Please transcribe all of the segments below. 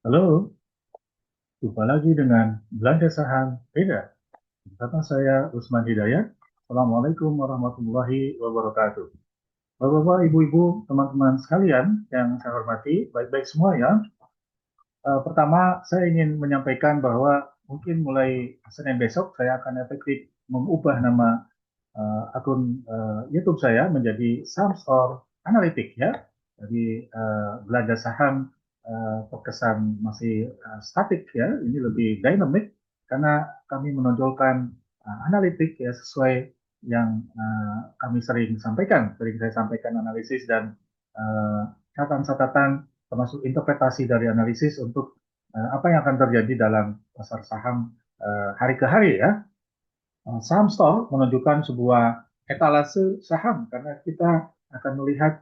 Halo, jumpa lagi dengan Belanja Saham Beda. Bersama saya Usman Hidayat. Assalamualaikum warahmatullahi wabarakatuh. Bapak-bapak, ibu-ibu, teman-teman sekalian yang saya hormati, baik-baik semua ya. Pertama, saya ingin menyampaikan bahwa mungkin mulai Senin besok saya akan efektif mengubah nama akun YouTube saya menjadi Saham Store Analitik ya. Jadi belanja saham terkesan masih statik ya, ini lebih dynamic karena kami menonjolkan analitik ya sesuai yang kami sering saya sampaikan analisis dan catatan-catatan termasuk interpretasi dari analisis untuk apa yang akan terjadi dalam pasar saham hari ke hari ya. Saham store menunjukkan sebuah etalase saham karena kita akan melihat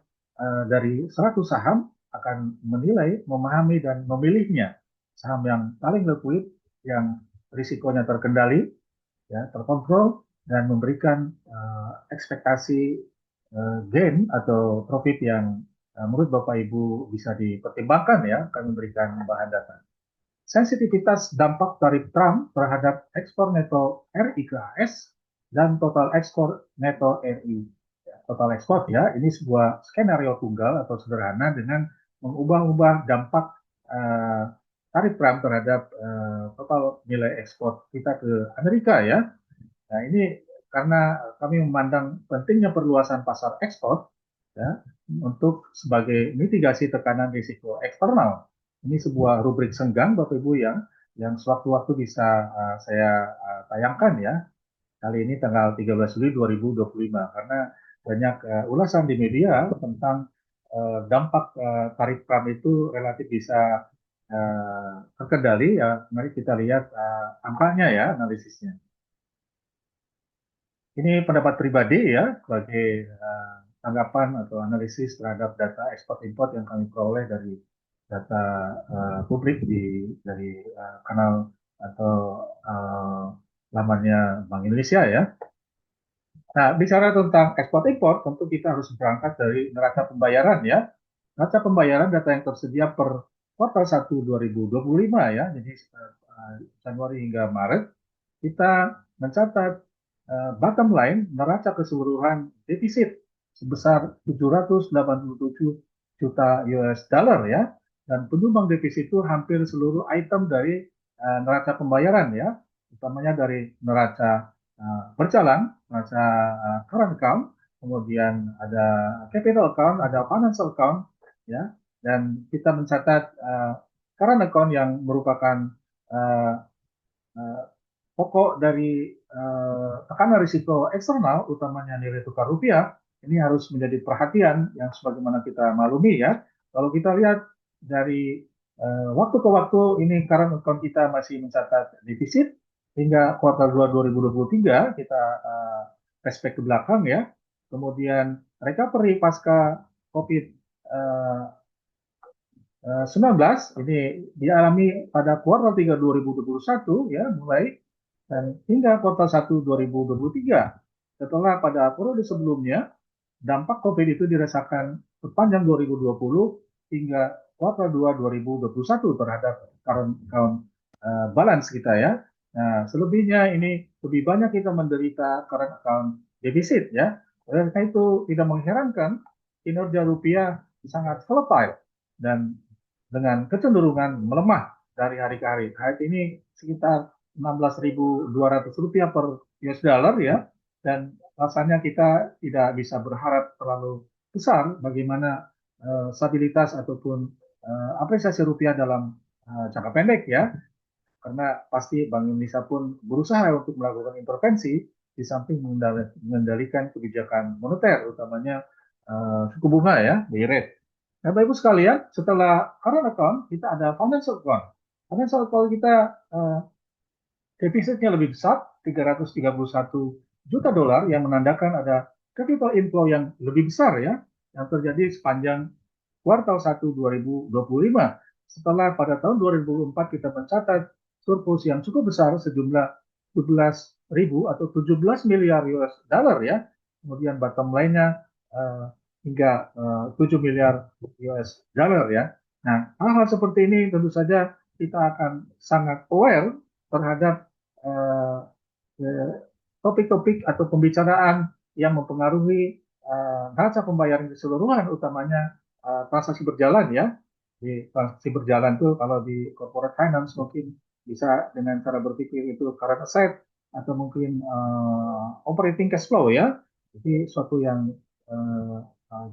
dari 100 saham akan menilai, memahami dan memilihnya saham yang paling liquid, yang risikonya terkendali, ya, terkontrol dan memberikan ekspektasi gain atau profit yang menurut Bapak Ibu bisa dipertimbangkan ya, kami memberikan bahan data. Sensitivitas dampak tarif Trump terhadap ekspor neto RI ke AS dan total ekspor neto RI. Total ekspor ya, ini sebuah skenario tunggal atau sederhana dengan mengubah-ubah dampak tarif Trump terhadap total nilai ekspor kita ke Amerika ya. Nah ini karena kami memandang pentingnya perluasan pasar ekspor ya, untuk sebagai mitigasi tekanan risiko eksternal. Ini sebuah rubrik senggang Bapak Ibu yang sewaktu-waktu bisa saya tayangkan ya. Kali ini tanggal 13 Juli 2025 karena banyak ulasan di media tentang dampak tarif Trump itu relatif bisa terkendali ya. Mari kita lihat angkanya ya, analisisnya. Ini pendapat pribadi ya, sebagai tanggapan atau analisis terhadap data ekspor import yang kami peroleh dari data publik dari kanal atau lamannya Bank Indonesia ya. Nah, bicara tentang ekspor impor, tentu kita harus berangkat dari neraca pembayaran ya. Neraca pembayaran data yang tersedia per kuartal 1 2025 ya, jadi Januari hingga Maret, kita mencatat bottom line neraca keseluruhan defisit sebesar 787 juta US dollar ya, dan penyumbang defisit itu hampir seluruh item dari neraca pembayaran ya, utamanya dari neraca berjalan, neraca current account, kemudian ada capital account, ada financial account ya, dan kita mencatat current account yang merupakan uh, uh, pokok dari tekanan risiko eksternal, utamanya nilai tukar rupiah, ini harus menjadi perhatian yang sebagaimana kita maklumi ya. Kalau kita lihat dari waktu ke waktu, ini current account kita masih mencatat defisit, hingga kuartal 2 2023 kita flashback ke belakang ya. Kemudian recovery pasca COVID 19 ini dialami pada kuartal 3 2021 ya mulai dan hingga kuartal 1 2023. Setelah pada periode sebelumnya dampak COVID itu dirasakan sepanjang 2020 hingga kuartal 2 2021 terhadap current account balance kita ya. Nah, selebihnya ini lebih banyak kita menderita current account defisit ya. Oleh karena itu tidak mengherankan kinerja rupiah sangat volatile dan dengan kecenderungan melemah dari hari ke hari. Hari ini sekitar 16.200 rupiah per US dollar ya, dan rasanya kita tidak bisa berharap terlalu besar bagaimana stabilitas ataupun apresiasi rupiah dalam jangka pendek ya, karena pasti Bank Indonesia pun berusaha untuk melakukan intervensi di samping mengendalikan kebijakan moneter, utamanya suku bunga ya, BI rate. Nah, Bapak Ibu sekalian, setelah current account, kita ada financial account. Financial account kita defisitnya lebih besar, 331 juta dolar, yang menandakan ada capital inflow yang lebih besar ya, yang terjadi sepanjang kuartal 1 2025. Setelah pada tahun 2004 kita mencatat surplus yang cukup besar sejumlah 17.000 atau 17 miliar US dollar ya. Kemudian bottom line-nya hingga 7 miliar US dollar ya. Nah, hal-hal seperti ini tentu saja kita akan sangat aware terhadap eh, eh, topik-topik atau pembicaraan yang mempengaruhi neraca pembayaran keseluruhan, utamanya transaksi berjalan ya. Di transaksi berjalan itu kalau di corporate finance mungkin bisa dengan cara berpikir itu current asset atau mungkin operating cash flow ya. Jadi suatu yang uh,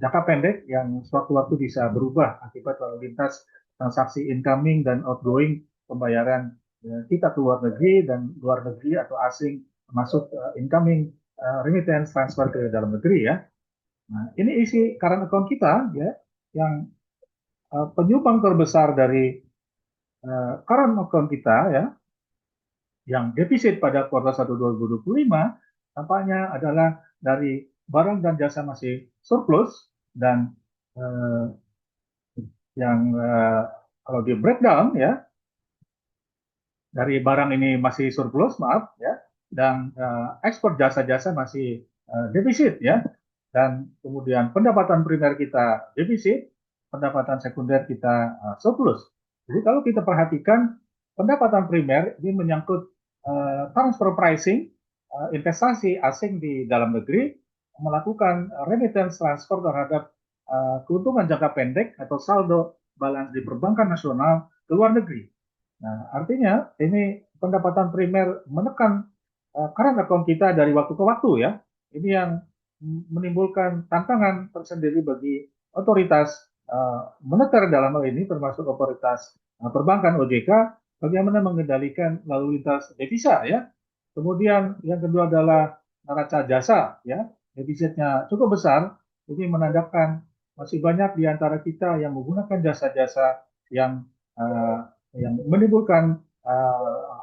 jangka pendek yang suatu waktu bisa berubah akibat lalu lintas transaksi incoming dan outgoing pembayaran kita ke luar negeri dan luar negeri atau asing masuk incoming remittance transfer ke dalam negeri ya. Nah, ini isi current account kita ya yang penyumbang terbesar dari current account kita ya yang defisit pada kuartal 1 2025 tampaknya adalah dari barang dan jasa masih surplus dan uh, yang kalau di breakdown ya dari barang ini masih surplus, maaf ya, dan ekspor jasa-jasa masih defisit ya, dan kemudian pendapatan primer kita defisit, pendapatan sekunder kita surplus. Jadi kalau kita perhatikan pendapatan primer ini menyangkut transfer pricing, investasi asing di dalam negeri melakukan remittance transfer terhadap keuntungan jangka pendek atau saldo balance di perbankan nasional ke luar negeri. Nah, artinya ini pendapatan primer menekan current account kita dari waktu ke waktu ya. Ini yang menimbulkan tantangan tersendiri bagi otoritas moneter dalam hal ini termasuk otoritas perbankan OJK bagaimana mengendalikan lalu lintas devisa ya. Kemudian yang kedua adalah neraca jasa ya. Defisitnya cukup besar. Ini menandakan masih banyak di antara kita yang menggunakan jasa-jasa yang uh, yang menimbulkan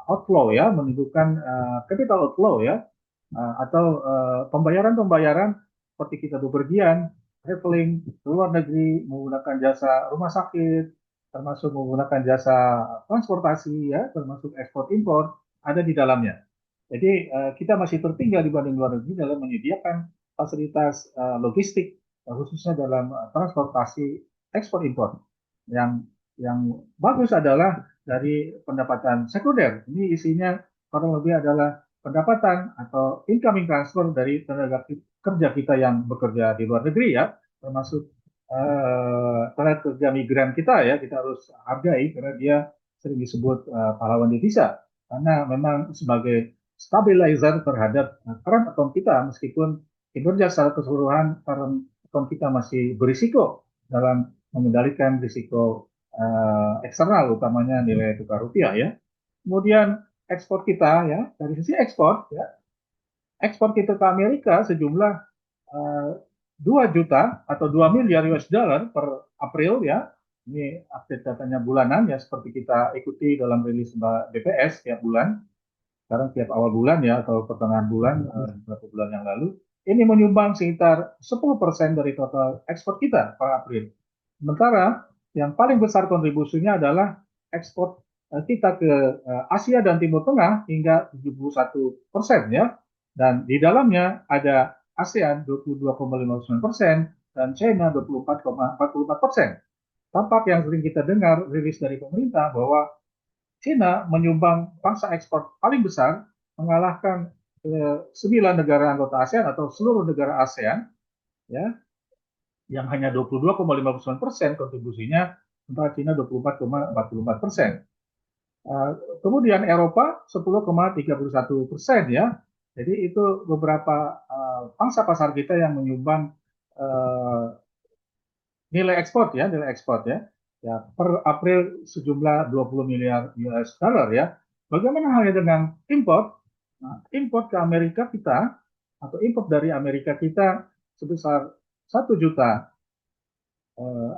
outflow ya, menimbulkan capital outflow ya, atau pembayaran-pembayaran seperti kita bepergian, traveling ke luar negeri menggunakan jasa rumah sakit, termasuk menggunakan jasa transportasi ya, termasuk ekspor impor ada di dalamnya. Jadi kita masih tertinggal dibanding luar negeri dalam menyediakan fasilitas logistik khususnya dalam transportasi ekspor impor. Yang bagus adalah dari pendapatan sekunder. Ini isinya kurang lebih adalah pendapatan atau incoming transfer dari tenaga kerja kita yang bekerja di luar negeri ya, termasuk tenaga kerja migran kita ya, kita harus hargai karena dia sering disebut pahlawan devisa karena memang sebagai stabilizer terhadap current account kita meskipun kinerja secara keseluruhan current account kita masih berisiko dalam mengendalikan risiko eksternal utamanya nilai tukar rupiah ya. Kemudian ekspor kita ya dari sisi ekspor ya ekspor kita ke Amerika sejumlah 2 juta atau 2 miliar US dollar per April ya. Ini update datanya bulanan ya seperti kita ikuti dalam rilis BPS tiap bulan. Sekarang tiap awal bulan ya atau pertengahan bulan beberapa bulan yang lalu. Ini menyumbang sekitar 10% dari total ekspor kita per April. Sementara yang paling besar kontribusinya adalah ekspor kita ke Asia dan Timur Tengah hingga 71% ya. Dan di dalamnya ada ASEAN 22,59% dan China 24,44%. Tampak yang sering kita dengar rilis dari pemerintah bahwa China menyumbang pangsa ekspor paling besar, mengalahkan 9 negara anggota ASEAN atau seluruh negara ASEAN, ya, yang hanya 22,59% kontribusinya, sementara China 24,44%. Kemudian Eropa 10,31% ya. Jadi itu beberapa pangsa pasar kita yang menyumbang nilai ekspor ya, nilai ekspor ya. Ya, per April sejumlah 20 miliar US dollar ya. Bagaimana halnya dengan impor? Nah, impor ke Amerika kita atau impor dari Amerika kita sebesar 1 juta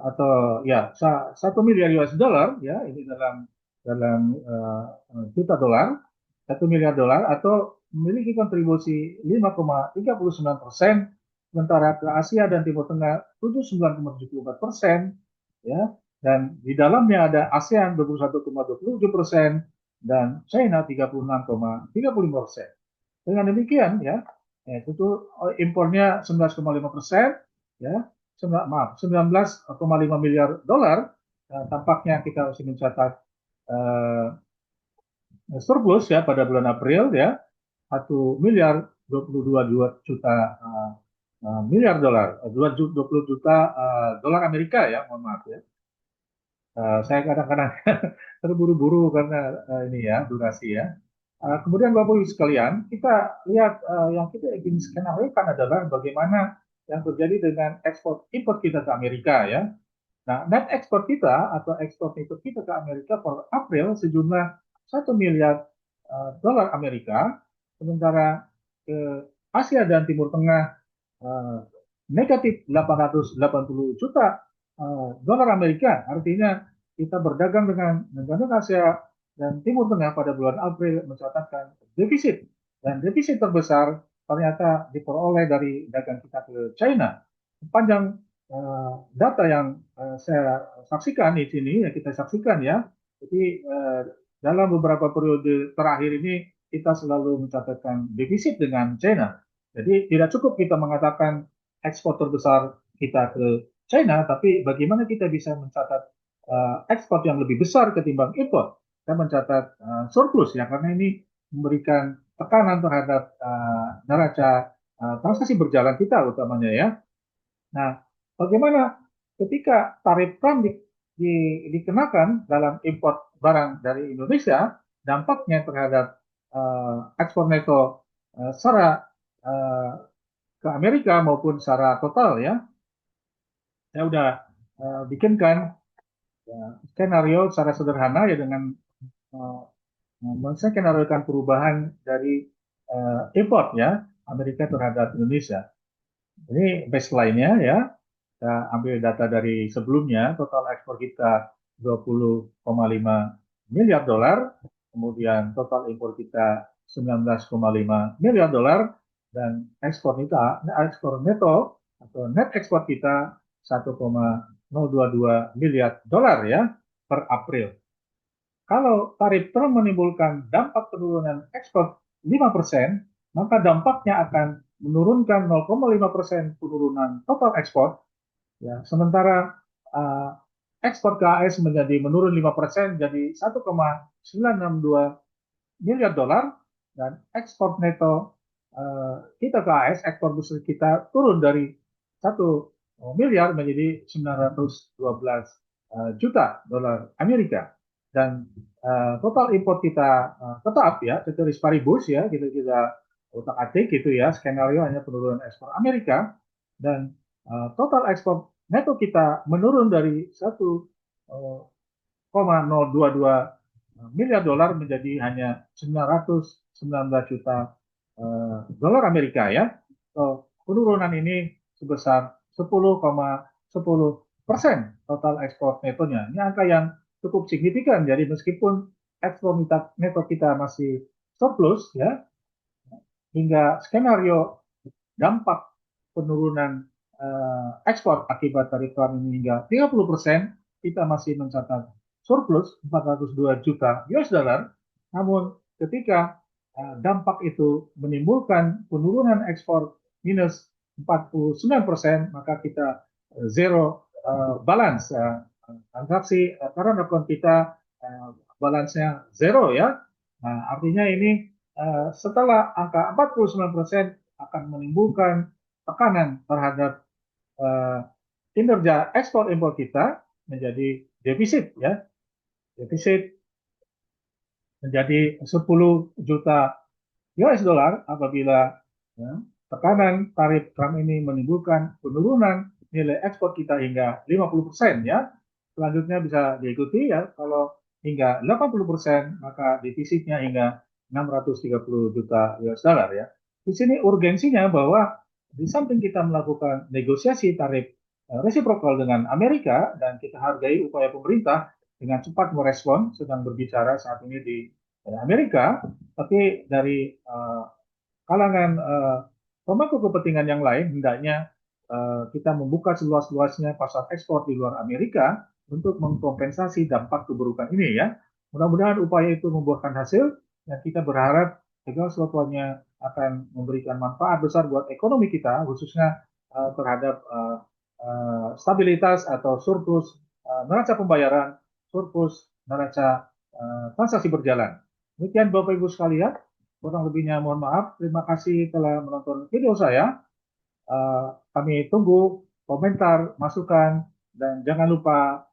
atau ya 1 miliar US dollar ya ini dalam dalam juta dolar 1 miliar dolar atau memiliki kontribusi 5,39%, sementara ke Asia dan Timur Tengah 79,74% ya, dan di dalamnya ada ASEAN 21,27% dan China 36,35%. Dengan demikian ya, itu impornya 11,5% ya, 19,5 miliar dolar tampaknya kita masih mencatat uh, surplus ya pada bulan April ya, 1 miliar 22 juta miliar dolar, 20 juta dolar Amerika ya, mohon maaf ya. Saya kadang-kadang terburu-buru karena ini ya durasi ya. Kemudian Bapak Ibu sekalian, kita lihat yang kita ingin skenariokan adalah bagaimana yang terjadi dengan ekspor impor kita ke Amerika ya. Nah, net ekspor kita atau ekspor impor kita ke Amerika per April sejumlah 1 miliar dolar Amerika, sementara ke Asia dan Timur Tengah eh, negatif 880 juta dolar Amerika. Artinya kita berdagang dengan negara Asia dan Timur Tengah pada bulan April mencatatkan defisit. Dan defisit terbesar ternyata diperoleh dari dagang kita ke China. Sepanjang data yang saya saksikan di sini, ya kita saksikan ya. Jadi dalam beberapa periode terakhir ini kita selalu mencatatkan defisit dengan China. Jadi tidak cukup kita mengatakan ekspor terbesar kita ke China, tapi bagaimana kita bisa mencatat ekspor yang lebih besar ketimbang impor. Kita mencatat surplus ya, karena ini memberikan tekanan terhadap neraca transaksi berjalan kita utamanya ya. Nah, bagaimana ketika tarif Trump dikenakan dalam impor barang dari Indonesia, dampaknya terhadap ekspor neto secara ke Amerika maupun secara total ya. Saya udah bikinkan skenario secara sederhana ya dengan uh, menskenariokan perubahan dari import ya Amerika terhadap Indonesia. Ini baseline-nya ya. Kita ambil data dari sebelumnya, total ekspor kita 20,5 miliar dolar, kemudian total impor kita 19,5 miliar dolar, dan ekspor neto atau net ekspor kita 1,022 miliar dolar ya per April. Kalau tarif Trump menimbulkan dampak penurunan ekspor 5%, maka dampaknya akan menurunkan 0,5% penurunan total ekspor. Ya, sementara ekspor ke AS menurun 5% jadi 1,962 miliar dolar, dan ekspor neto kita ke AS, ekspor besar kita turun dari 1 miliar menjadi 912 juta dolar Amerika. Dan total impor kita tetap ya, ceteris paribus ya, kita utak atik gitu ya, skenario hanya penurunan ekspor Amerika, dan total ekspor neto kita menurun dari 1,022 miliar dolar menjadi hanya 919 juta dolar Amerika ya. So, penurunan ini sebesar 10,10% total ekspor netonya. Ini angka yang cukup signifikan. Jadi meskipun ekspor neto kita masih surplus ya, hingga skenario dampak penurunan ekspor akibat tarif Trump ini hingga 30%, kita masih mencatat surplus 402 juta US dollar. Namun ketika dampak itu menimbulkan penurunan ekspor minus 49%, maka kita zero balance transaksi current account kita balance-nya zero ya. Nah, artinya ini setelah angka 49% akan menimbulkan tekanan terhadap kinerja ekspor impor kita menjadi defisit ya. Defisit menjadi 10 juta US dollar apabila ya, tekanan tarif Trump ini menimbulkan penurunan nilai ekspor kita hingga 50% ya. Selanjutnya bisa diikuti ya, kalau hingga 80% maka defisitnya hingga 630 juta US dollar ya. Di sini urgensinya bahwa di samping kita melakukan negosiasi tarif resiprokal dengan Amerika, dan kita hargai upaya pemerintah dengan cepat merespon sedang berbicara saat ini di Amerika, tapi dari kalangan pemangku kepentingan yang lain hendaknya kita membuka seluas-luasnya pasar ekspor di luar Amerika untuk mengkompensasi dampak keburukan ini ya. Mudah-mudahan upaya itu membuahkan hasil, dan kita berharap segala sesuatunya akan memberikan manfaat besar buat ekonomi kita, khususnya terhadap stabilitas atau surplus neraca pembayaran, surplus, neraca transaksi berjalan. Demikian Bapak Ibu sekalian, kurang lebihnya mohon maaf. Terima kasih telah menonton video saya. Kami tunggu komentar, masukan, dan jangan lupa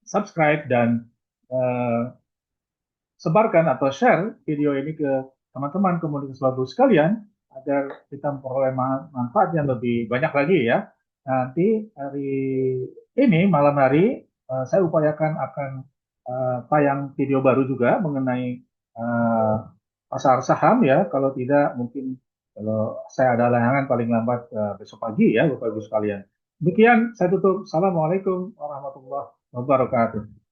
subscribe dan uh, sebarkan atau share video ini ke teman-teman komunitas lagu sekalian agar kita memperoleh manfaat yang lebih banyak lagi ya. Nanti hari ini malam hari saya upayakan akan tayang video baru juga mengenai pasar saham ya. Kalau tidak mungkin kalau saya ada layangan paling lambat besok pagi ya Bapak Ibu sekalian. Demikian saya tutup. Assalamualaikum warahmatullahi wabarakatuh.